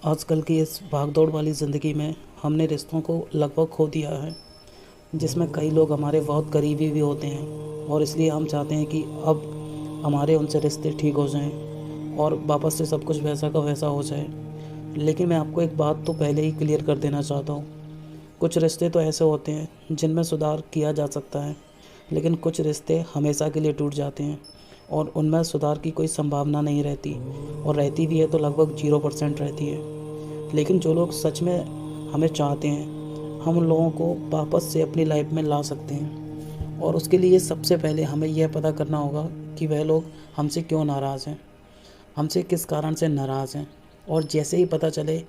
आजकल की इस भाग-दौड़ वाली ज़िंदगी में हमने रिश्तों को लगभग खो दिया है, जिसमें कई लोग हमारे बहुत करीबी भी होते हैं और इसलिए हम चाहते हैं कि अब हमारे उनसे रिश्ते ठीक हो जाएँ और वापस से सब कुछ वैसा का वैसा हो जाए। लेकिन मैं आपको एक बात तो पहले ही क्लियर कर देना चाहता हूँ, कुछ रिश्ते तो ऐसे होते हैं जिनमें सुधार किया जा सकता है, लेकिन कुछ रिश्ते हमेशा के लिए टूट जाते हैं और उनमें सुधार की कोई संभावना नहीं रहती और रहती भी है तो लगभग 0% रहती है। लेकिन जो लोग सच में हमें चाहते हैं, हम उन लोगों को वापस से अपनी लाइफ में ला सकते हैं और उसके लिए सबसे पहले हमें यह पता करना होगा कि वह लोग हमसे क्यों नाराज़ हैं, हमसे किस कारण से नाराज़ हैं। और जैसे ही पता चले,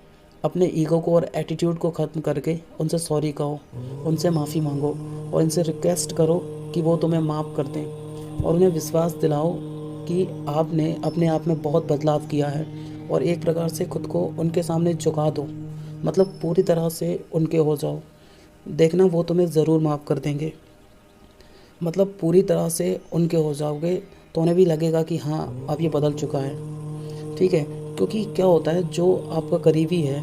अपने ईगो को और एटीट्यूड को ख़त्म करके उनसे सॉरी कहो, उनसे माफ़ी मांगो और इनसे रिक्वेस्ट करो कि वो तुम्हें माफ़ कर दें और उन्हें विश्वास दिलाओ कि आपने अपने आप में बहुत बदलाव किया है और एक प्रकार से खुद को उनके सामने झुका दो, मतलब पूरी तरह से उनके हो जाओ। देखना वो तुम्हें ज़रूर माफ़ कर देंगे, मतलब पूरी तरह से उनके हो जाओगे तो उन्हें भी लगेगा कि हाँ, अब ये बदल चुका है, ठीक है। क्योंकि क्या होता है, जो आपका करीबी है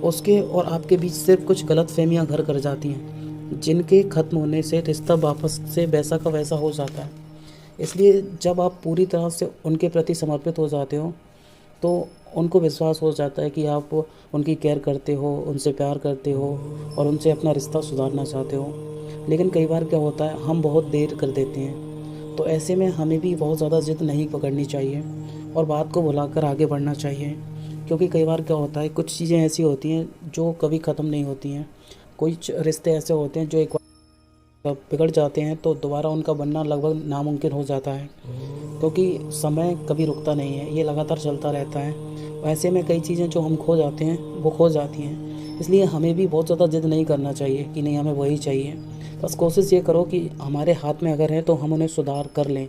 उसके और आपके बीच सिर्फ कुछ गलतफ़हमियाँ घर कर जाती हैं, जिनके ख़त्म होने से रिश्ता वापस से वैसा का वैसा हो जाता है। इसलिए जब आप पूरी तरह से उनके प्रति समर्पित हो जाते हो, तो उनको विश्वास हो जाता है कि आप उनकी केयर करते हो, उनसे प्यार करते हो और उनसे अपना रिश्ता सुधारना चाहते हो। लेकिन कई बार क्या होता है, हम बहुत देर कर देते हैं, तो ऐसे में हमें भी बहुत ज़्यादा ज़िद नहीं पकड़नी चाहिए और बात को भुलाकर आगे बढ़ना चाहिए। क्योंकि कई बार क्या होता है, कुछ चीज़ें ऐसी होती हैं जो कभी ख़त्म नहीं होती हैं। कुछ रिश्ते ऐसे होते हैं जो एक बार बिगड़ जाते हैं तो दोबारा उनका बनना लगभग नामुमकिन हो जाता है, क्योंकि समय कभी रुकता नहीं है, ये लगातार चलता रहता है। ऐसे में कई चीज़ें जो हम खो जाते हैं वो खो जाती हैं। इसलिए हमें भी बहुत ज़्यादा ज़िद नहीं करना चाहिए कि नहीं हमें वही चाहिए। बस कोशिश ये करो कि हमारे हाथ में अगर है तो हम उन्हें सुधार कर लें,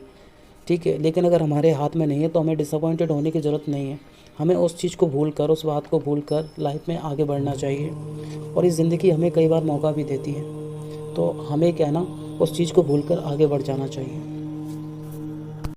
ठीक है। लेकिन अगर हमारे हाथ में नहीं है तो हमें डिसअपॉइंटेड होने की ज़रूरत नहीं है। हमें उस चीज़ को भूल कर, उस बात को भूल कर लाइफ में आगे बढ़ना चाहिए। और ये ज़िंदगी हमें कई बार मौका भी देती है, तो हमें क्या है ना, उस चीज़ को भूल कर आगे बढ़ जाना चाहिए।